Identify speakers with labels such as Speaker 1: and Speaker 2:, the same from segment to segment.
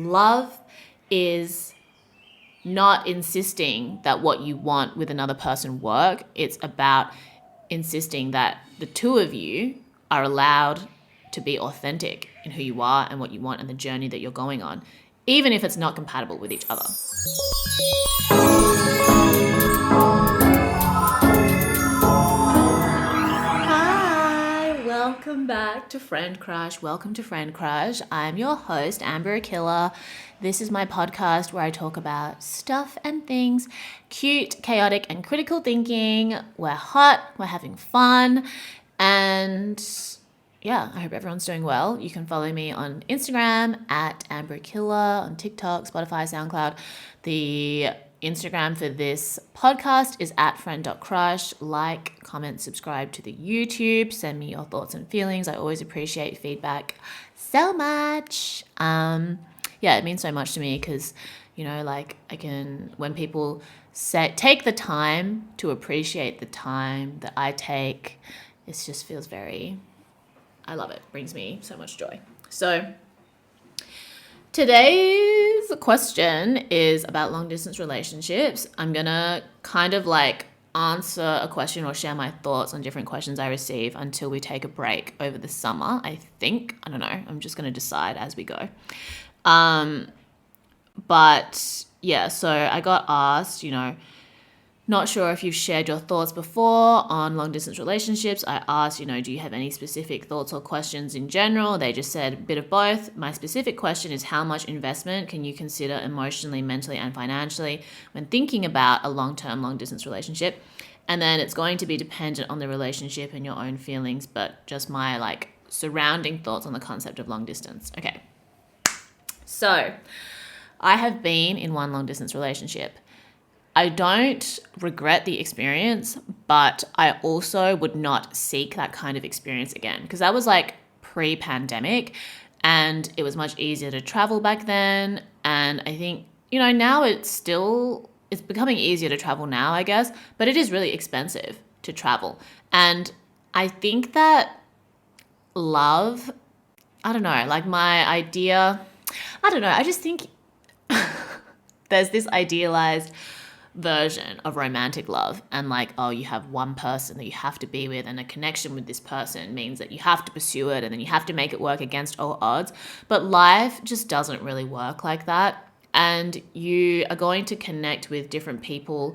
Speaker 1: love is not insisting that what you want with another person work. It's about insisting that the two of you are allowed to be authentic in who you are and what you want and the journey that you're going on, even if it's not compatible with each other. Hi, welcome back to Friend Crush. Welcome to Friend Crush. I'm your host, Amber Akilla. This is my podcast where I talk about stuff and things, cute, chaotic, and critical thinking. We're hot, we're having fun, and yeah, I hope everyone's doing well. You can follow me on Instagram at Amber Akilla, on TikTok, Spotify, SoundCloud. The Instagram for this podcast is at friend.crush. Like, comment, subscribe to the YouTube. Send me your thoughts and feelings. I always appreciate feedback so much. Yeah, it means so much to me because, when people take the time to appreciate the time that I take, it just feels I love it. Brings me so much joy. So today's question is about long distance relationships. I'm going to answer a question or share my thoughts on different questions I receive until we take a break over the summer, I think. I don't know. I'm just going to decide as we go. But yeah, so I got asked, not sure if you've shared your thoughts before on long distance relationships. I asked, do you have any specific thoughts or questions in general? They just said a bit of both. My specific question is, how much investment can you consider emotionally, mentally, and financially when thinking about a long-term, long distance relationship? And then it's going to be dependent on the relationship and your own feelings, but just my surrounding thoughts on the concept of long distance. Okay. So I have been in one long distance relationship. I don't regret the experience, but I also would not seek that kind of experience again because that was pre-pandemic and it was much easier to travel back then. And I think, now it's becoming easier to travel now, I guess, but it is really expensive to travel. And I think that love, I don't know, I just think there's this idealized version of romantic love and you have one person that you have to be with and a connection with this person means that you have to pursue it and then you have to make it work against all odds. But life just doesn't really work like that, and you are going to connect with different people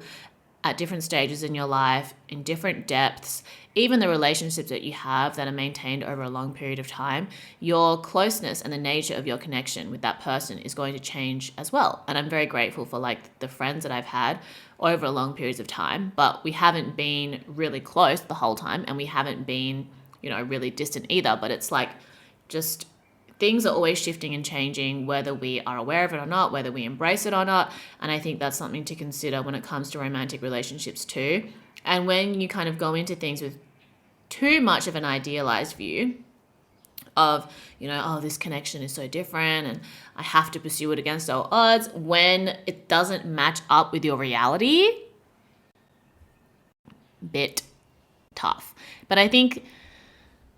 Speaker 1: at different stages in your life, in different depths. Even the relationships that you have that are maintained over a long period of time, your closeness and the nature of your connection with that person is going to change as well. And I'm very grateful for the friends that I've had over long periods of time, but we haven't been really close the whole time and we haven't been, really distant either. But it's just things are always shifting and changing, whether we are aware of it or not, whether we embrace it or not. And I think that's something to consider when it comes to romantic relationships too. And when you kind of go into things with too much of an idealized view of, this connection is so different and I have to pursue it against all odds, when it doesn't match up with your reality, bit tough. But I think,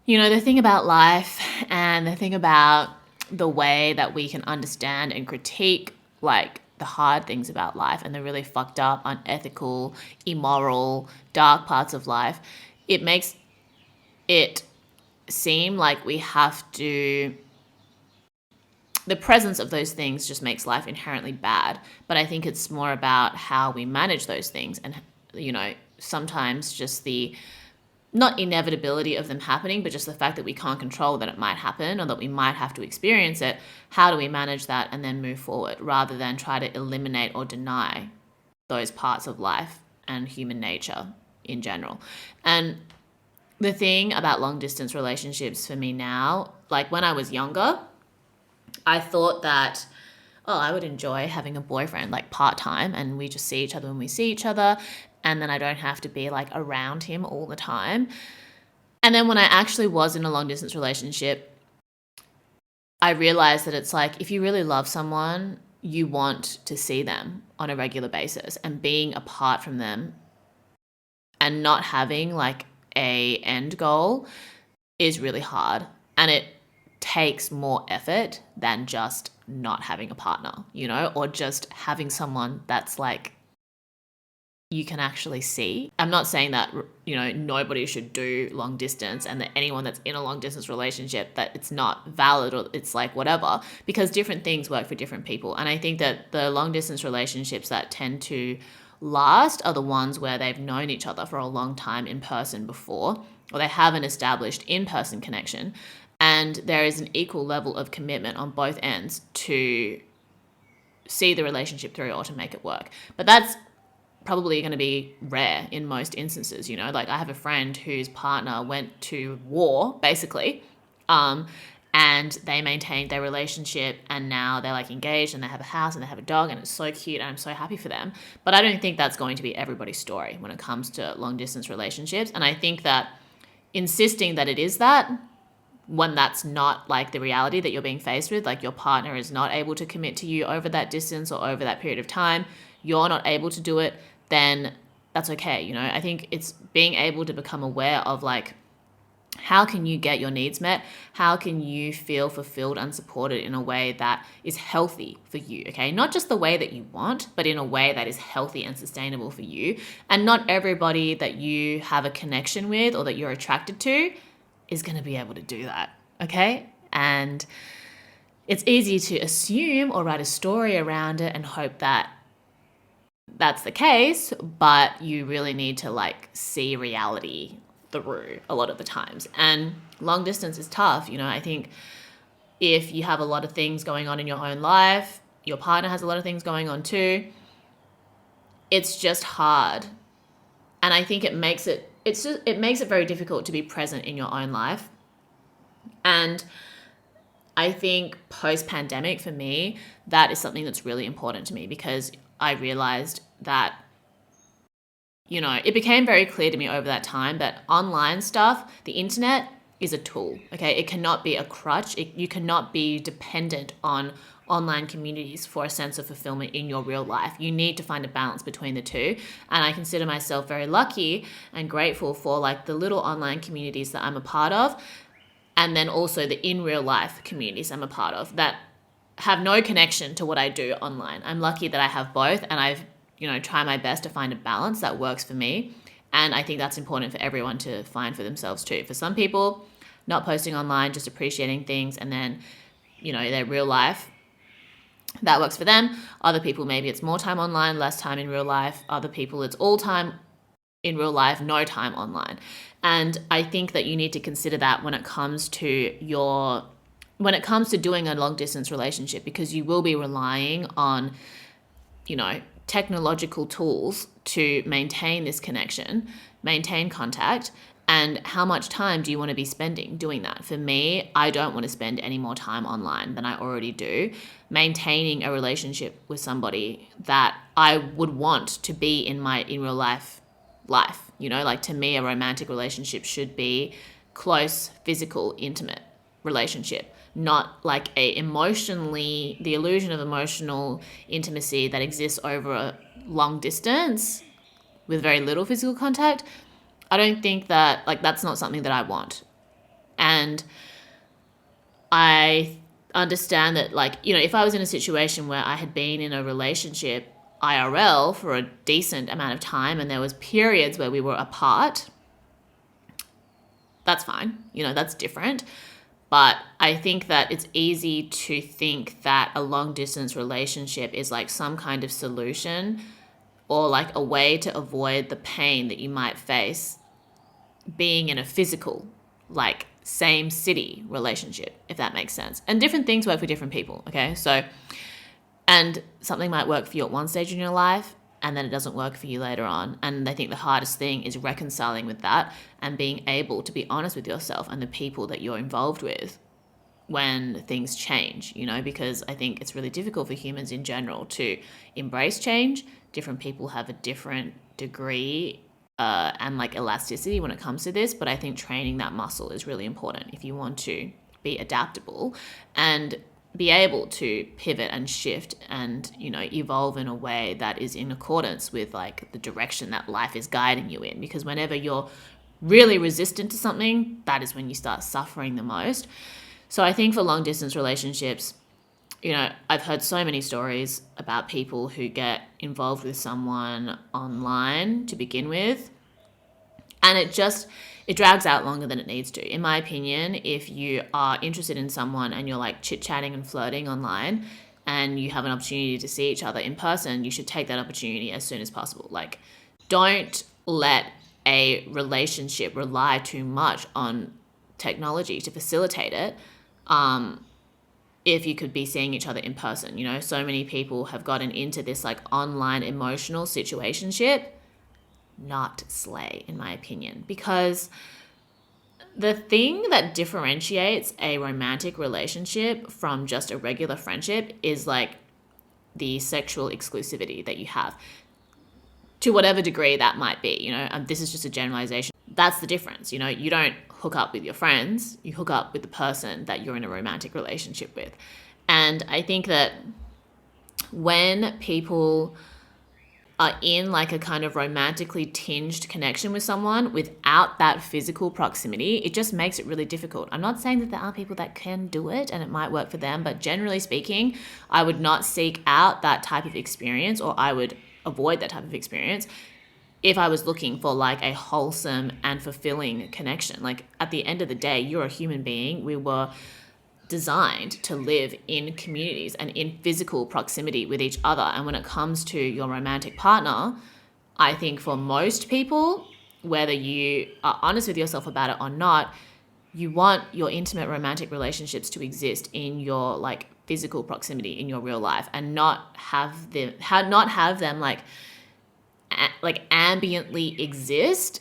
Speaker 1: the thing about life and the thing about the way that we can understand and critique the hard things about life and the really fucked up, unethical, immoral, dark parts of life, it makes it seem like we have to, the presence of those things just makes life inherently bad. But I think it's more about how we manage those things and, sometimes just the not inevitability of them happening, but just the fact that we can't control that it might happen or that we might have to experience it. How do we manage that and then move forward rather than try to eliminate or deny those parts of life and human nature in general? And the thing about long distance relationships for me now, when I was younger, I thought that, I would enjoy having a boyfriend part-time and we just see each other when we see each other. And then I don't have to be around him all the time. And then when I actually was in a long distance relationship, I realized that it's if you really love someone, you want to see them on a regular basis, and being apart from them and not having a end goal is really hard. And it takes more effort than just not having a partner, or just having someone that's like you can actually see. I'm not saying that, nobody should do long distance, and that anyone that's in a long distance relationship, that it's not valid or it's like whatever, because different things work for different people. And I think that the long distance relationships that tend to last are the ones where they've known each other for a long time in person before, or they have an established in-person connection, and there is an equal level of commitment on both ends to see the relationship through or to make it work. But that's probably going to be rare in most instances. Like I have a friend whose partner went to war basically, and they maintained their relationship, and now they're like engaged, and they have a house, and they have a dog, and it's so cute, and I'm so happy for them. But I don't think that's going to be everybody's story when it comes to long distance relationships. And I think that insisting that it is that, when that's not like the reality that you're being faced with, like your partner is not able to commit to you over that distance or over that period of time, you're not able to do it, then that's okay. I think it's being able to become aware of like, how can you get your needs met? How can you feel fulfilled and supported in a way that is healthy for you, okay? Not just the way that you want, but in a way that is healthy and sustainable for you. And not everybody that you have a connection with or that you're attracted to is going to be able to do that, okay? And it's easy to assume or write a story around it and hope that that's the case, but you really need to like see reality through a lot of the times. And long distance is tough. I think if you have a lot of things going on in your own life, your partner has a lot of things going on too, it's just hard. And I think it makes it very difficult to be present in your own life. And I think post-pandemic for me, that is something that's really important to me, because I realized that, it became very clear to me over that time that online stuff, the internet, is a tool, okay? It cannot be a crutch. You cannot be dependent on online communities for a sense of fulfillment in your real life. You need to find a balance between the two. And I consider myself very lucky and grateful for like the little online communities that I'm a part of, and then also the in real life communities I'm a part of that have no connection to what I do online. I'm lucky that I have both, and I've try my best to find a balance that works for me. And I think that's important for everyone to find for themselves too. For some people, not posting online, just appreciating things, and then their real life, that works for them. Other people, maybe it's more time online, less time in real life. Other people, it's all time in real life, no time online. And I think that you need to consider that when it comes to doing a long distance relationship, because you will be relying on technological tools to maintain this connection, maintain contact. And how much time do you want to be spending doing that? For me, I don't want to spend any more time online than I already do. Maintaining a relationship with somebody that I would want to be in real life. Like to me, a romantic relationship should be close, physical, intimate relationship, not like the illusion of emotional intimacy that exists over a long distance with very little physical contact. I don't think that, that's not something that I want. And I understand that, if I was in a situation where I had been in a relationship IRL for a decent amount of time and there was periods where we were apart, that's fine. That's different. But I think that it's easy to think that a long distance relationship is like some kind of solution, or like a way to avoid the pain that you might face being in a physical, like same city relationship, if that makes sense. And different things work for different people, okay? So, and something might work for you at one stage in your life, and then it doesn't work for you later on. And I think the hardest thing is reconciling with that and being able to be honest with yourself and the people that you're involved with when things change, because I think it's really difficult for humans in general to embrace change. Different people have a different degree and like elasticity when it comes to this, but I think training that muscle is really important if you want to be adaptable and be able to pivot and shift and, evolve in a way that is in accordance with like the direction that life is guiding you in. Because whenever you're really resistant to something, that is when you start suffering the most. So I think for long distance relationships, I've heard so many stories about people who get involved with someone online to begin with, and it drags out longer than it needs to. In my opinion, if you are interested in someone and you're like chit-chatting and flirting online and you have an opportunity to see each other in person, you should take that opportunity as soon as possible. Like, don't let a relationship rely too much on technology to facilitate it. If you could be seeing each other in person, so many people have gotten into this like online emotional situationship. Not slay, in my opinion, because the thing that differentiates a romantic relationship from just a regular friendship is like the sexual exclusivity that you have, to whatever degree that might be. This is just a generalization. That's the difference. You don't hook up with your friends, you hook up with the person that you're in a romantic relationship with. And I think that when people are in like a kind of romantically tinged connection with someone without that physical proximity, it just makes it really difficult. I'm not saying that there are people that can do it and it might work for them, but generally speaking, I would not seek out that type of experience, or I would avoid that type of experience if I was looking for like a wholesome and fulfilling connection. Like, at the end of the day, you're a human being. We were designed to live in communities and in physical proximity with each other. And when it comes to your romantic partner, I think for most people, whether you are honest with yourself about it or not, you want your intimate romantic relationships to exist in your like physical proximity in your real life, and not have them like ambiently exist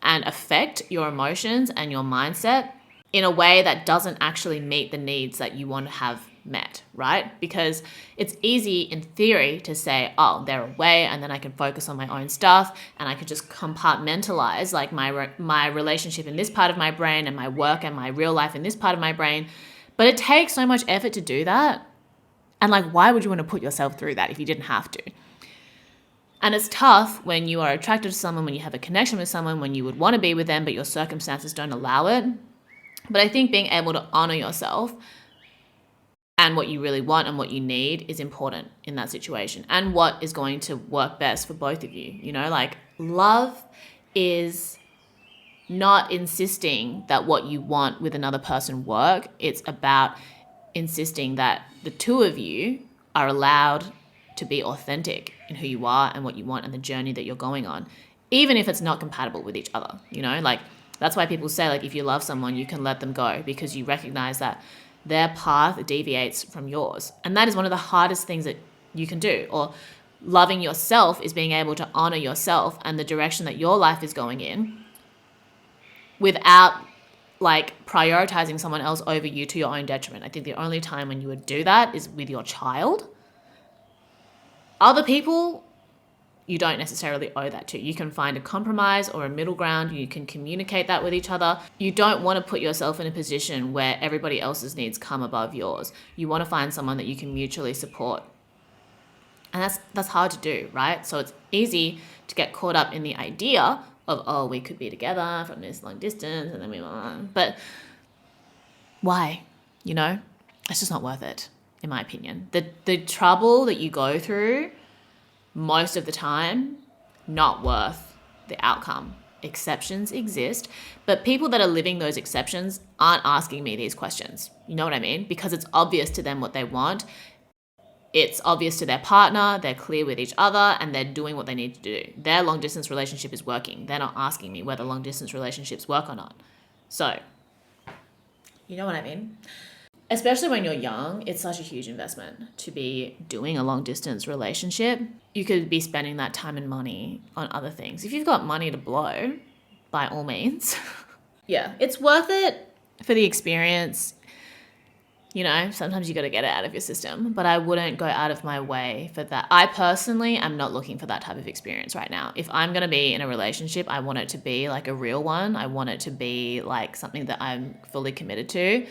Speaker 1: and affect your emotions and your mindset in a way that doesn't actually meet the needs that you want to have met, right? Because it's easy in theory to say, oh, they're away and then I can focus on my own stuff and I could just compartmentalize like my relationship in this part of my brain and my work and my real life in this part of my brain. But it takes so much effort to do that. And like, why would you want to put yourself through that if you didn't have to? And it's tough when you are attracted to someone, when you have a connection with someone, when you would want to be with them, but your circumstances don't allow it. But I think being able to honor yourself and what you really want and what you need is important in that situation, and what is going to work best for both of you. Like, love is not insisting that what you want with another person work. It's about insisting that the two of you are allowed to be authentic in who you are and what you want and the journey that you're going on, even if it's not compatible with each other. Like, that's why people say, like, if you love someone, you can let them go, because you recognize that their path deviates from yours. And that is one of the hardest things that you can do. Or loving yourself is being able to honor yourself and the direction that your life is going in without like prioritizing someone else over you to your own detriment. I think the only time when you would do that is with your child. Other people, you don't necessarily owe that to. You can find a compromise or a middle ground. You can communicate that with each other. You don't want to put yourself in a position where everybody else's needs come above yours. You want to find someone that you can mutually support. And that's hard to do, right? So it's easy to get caught up in the idea of, oh, we could be together from this long distance and then but why? It's just not worth it, in my opinion. The trouble that you go through most of the time, not worth the outcome. Exceptions exist, but people that are living those exceptions aren't asking me these questions. You know what I mean? Because it's obvious to them what they want. It's obvious to their partner, they're clear with each other, and they're doing what they need to do. Their long distance relationship is working. They're not asking me whether long distance relationships work or not. So, you know what I mean? Especially when you're young, it's such a huge investment to be doing a long distance relationship. You could be spending that time and money on other things. If you've got money to blow, by all means. Yeah, it's worth it for the experience. Sometimes you got to get it out of your system, but I wouldn't go out of my way for that. I personally am not looking for that type of experience right now. If I'm going to be in a relationship, I want it to be like a real one. I want it to be like something that I'm fully committed to.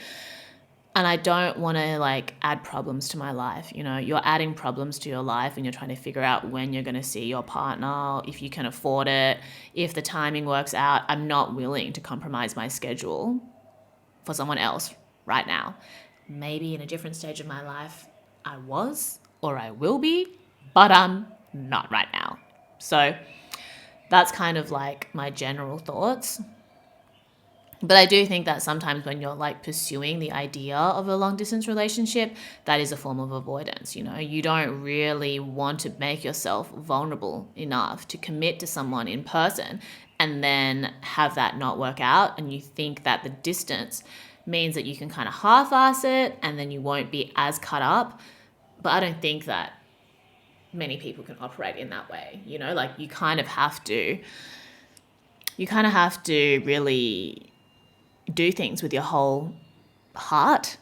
Speaker 1: And I don't want to like add problems to my life. You're adding problems to your life and you're trying to figure out when you're going to see your partner, if you can afford it, if the timing works out. I'm not willing to compromise my schedule for someone else right now. Maybe in a different stage of my life I was or I will be, but I'm not right now. So that's kind of like my general thoughts. But I do think that sometimes when you're like pursuing the idea of a long distance relationship, that is a form of avoidance. You know, you don't really want to make yourself vulnerable enough to commit to someone in person and then have that not work out. And you think that the distance means that you can kind of half-ass it and then you won't be as cut up. But I don't think that many people can operate in that way. You know, like you kind of have to really do things with your whole heart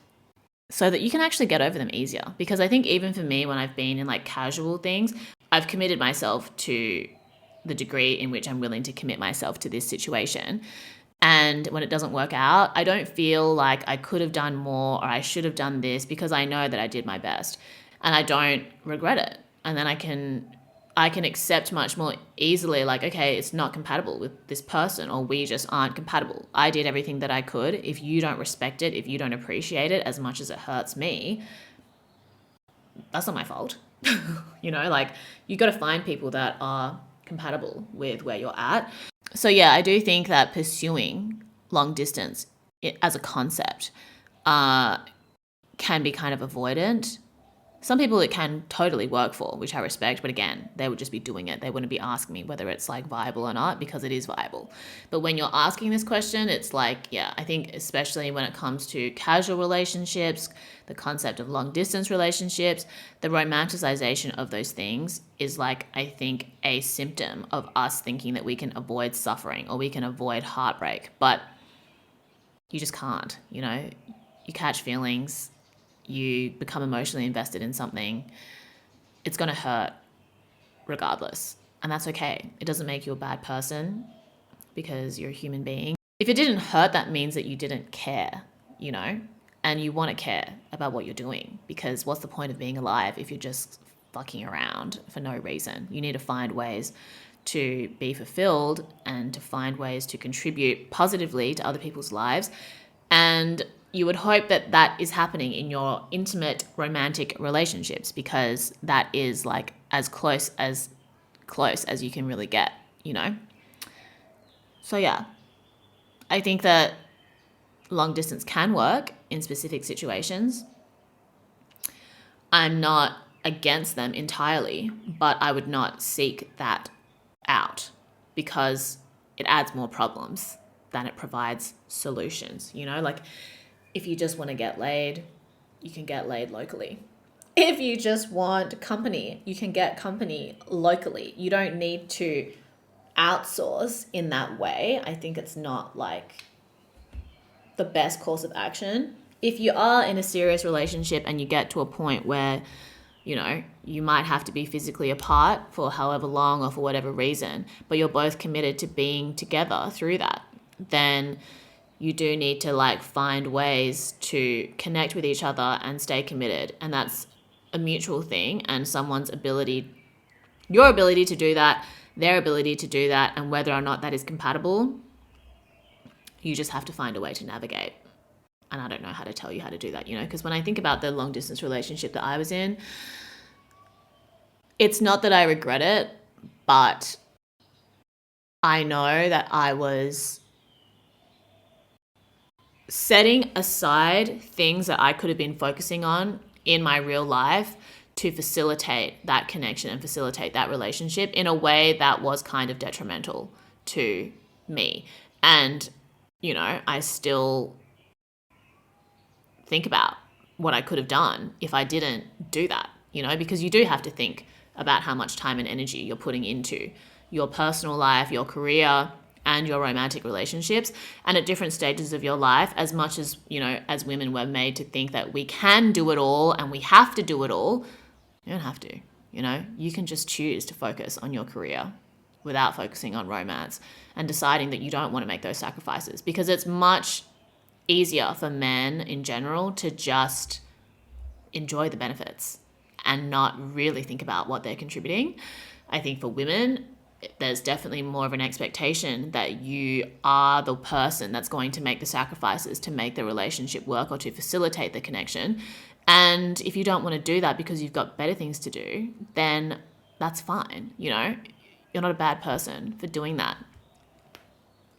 Speaker 1: so that you can actually get over them easier. Because I think even for me, when I've been in like casual things, I've committed myself to the degree in which I'm willing to commit myself to this situation. And when it doesn't work out, I don't feel like I could have done more or I should have done this, because I know that I did my best and I don't regret it. And then I can accept much more easily, like, okay, it's not compatible with this person, or we just aren't compatible. I did everything that I could. If you don't respect it, if you don't appreciate it as much as it hurts me, that's not my fault. You know, like you got to find people that are compatible with where you're at. So yeah, I do think that pursuing long distance as a concept can be kind of avoidant. Some people it can totally work for, which I respect, but again, they would just be doing it. They wouldn't be asking me whether it's like viable or not, because it is viable. But when you're asking this question, it's like, yeah, I think especially when it comes to casual relationships, the concept of long distance relationships, the romanticization of those things is like, I think, a symptom of us thinking that we can avoid suffering or we can avoid heartbreak, but you just can't. You know, you catch feelings, you become emotionally invested in something, it's going to hurt regardless. And that's okay. It doesn't make you a bad person because you're a human being. If it didn't hurt, that means that you didn't care, you know, and you want to care about what you're doing, because what's the point of being alive if you're just fucking around for no reason? You need to find ways to be fulfilled and to find ways to contribute positively to other people's lives. And you would hope that that is happening in your intimate romantic relationships, because that is like as close as you can really get, you know? So yeah, I think that long distance can work in specific situations. I'm not against them entirely, but I would not seek that out because it adds more problems than it provides solutions, you know? Like, if you just want to get laid, you can get laid locally. If you just want company, you can get company locally. You don't need to outsource in that way. I think it's not like the best course of action. If you are in a serious relationship and you get to a point where, you know, you might have to be physically apart for however long or for whatever reason, but you're both committed to being together through that, then you do need to like find ways to connect with each other and stay committed. And that's a mutual thing, and your ability to do that, their ability to do that, and whether or not that is compatible, you just have to find a way to navigate. And I don't know how to tell you how to do that, you know, because when I think about the long distance relationship that I was in, it's not that I regret it, but I know that I was setting aside things that I could have been focusing on in my real life to facilitate that connection and facilitate that relationship in a way that was kind of detrimental to me. And, you know, I still think about what I could have done if I didn't do that, you know, because you do have to think about how much time and energy you're putting into your personal life, your career, and your romantic relationships. And at different stages of your life, as much as, you know, as women, we're made to think that we can do it all and we have to do it all. You don't have to, you know, you can just choose to focus on your career without focusing on romance and deciding that you don't want to make those sacrifices, because it's much easier for men in general to just enjoy the benefits and not really think about what they're contributing. I think for women, there's definitely more of an expectation that you are the person that's going to make the sacrifices to make the relationship work or to facilitate the connection. And if you don't want to do that because you've got better things to do, then that's fine. You know, you're not a bad person for doing that.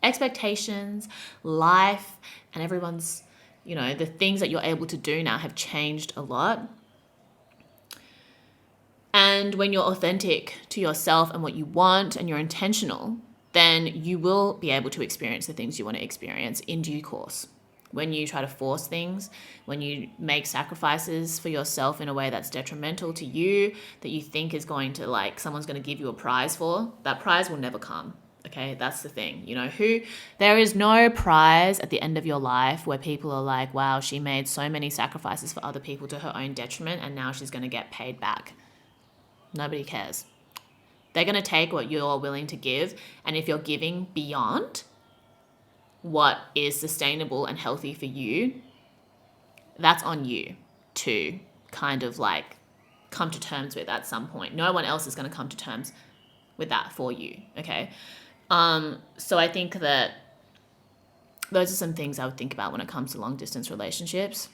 Speaker 1: Expectations, life, and everyone's, you know, the things that you're able to do now have changed a lot. And when you're authentic to yourself and what you want and you're intentional, then you will be able to experience the things you want to experience in due course. When you try to force things, when you make sacrifices for yourself in a way that's detrimental to you, that you think is going to, like, someone's going to give you a prize for, that prize will never come. Okay, that's the thing. You know, there is no prize at the end of your life where people are like, wow, she made so many sacrifices for other people to her own detriment and now she's going to get paid back. Nobody cares. They're going to take what you're willing to give. And if you're giving beyond what is sustainable and healthy for you, that's on you to kind of like come to terms with at some point. No one else is going to come to terms with that for you. Okay. So I think that those are some things I would think about when it comes to long distance relationships.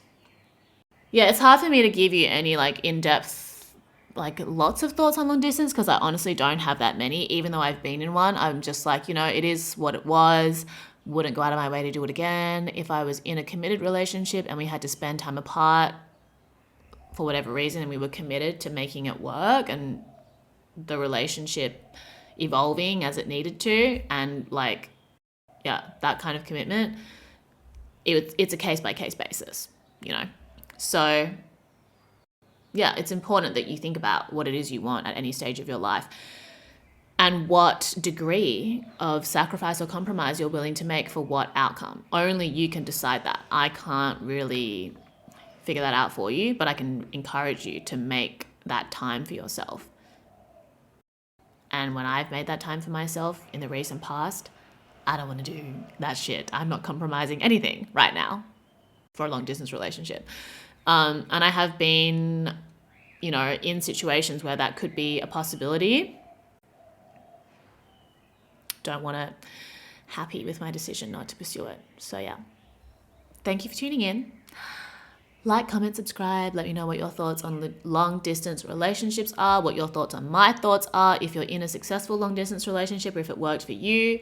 Speaker 1: Yeah, it's hard for me to give you any like in-depth, like lots of thoughts on long distance because I honestly don't have that many. Even though I've been in one, I'm just like, you know, it is what it was. Wouldn't go out of my way to do it again. If I was in a committed relationship and we had to spend time apart for whatever reason and we were committed to making it work and the relationship evolving as it needed to, and like, yeah, that kind of commitment, it's a case-by-case basis, you know. So yeah, it's important that you think about what it is you want at any stage of your life and what degree of sacrifice or compromise you're willing to make for what outcome. Only you can decide that. I can't really figure that out for you, but I can encourage you to make that time for yourself. And when I've made that time for myself in the recent past, I don't want to do that shit. I'm not compromising anything right now for a long distance relationship. And I have been, you know, in situations where that could be a possibility. Don't want to, happy with my decision not to pursue it. So yeah, thank you for tuning in. Like, comment, subscribe. Let me know what your thoughts on long distance relationships are, what your thoughts on my thoughts are. If you're in a successful long distance relationship or if it worked for you,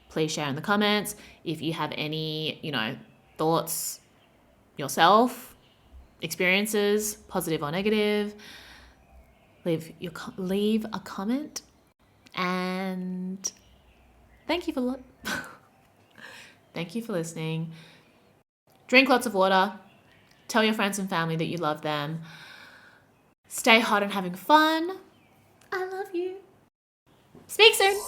Speaker 1: please share in the comments. If you have any, you know, thoughts yourself, experiences, positive or negative, leave a comment. And thank you for thank you for listening. Drink lots of water. Tell your friends and family that you love them. Stay hot and having fun. I love you. Speak soon.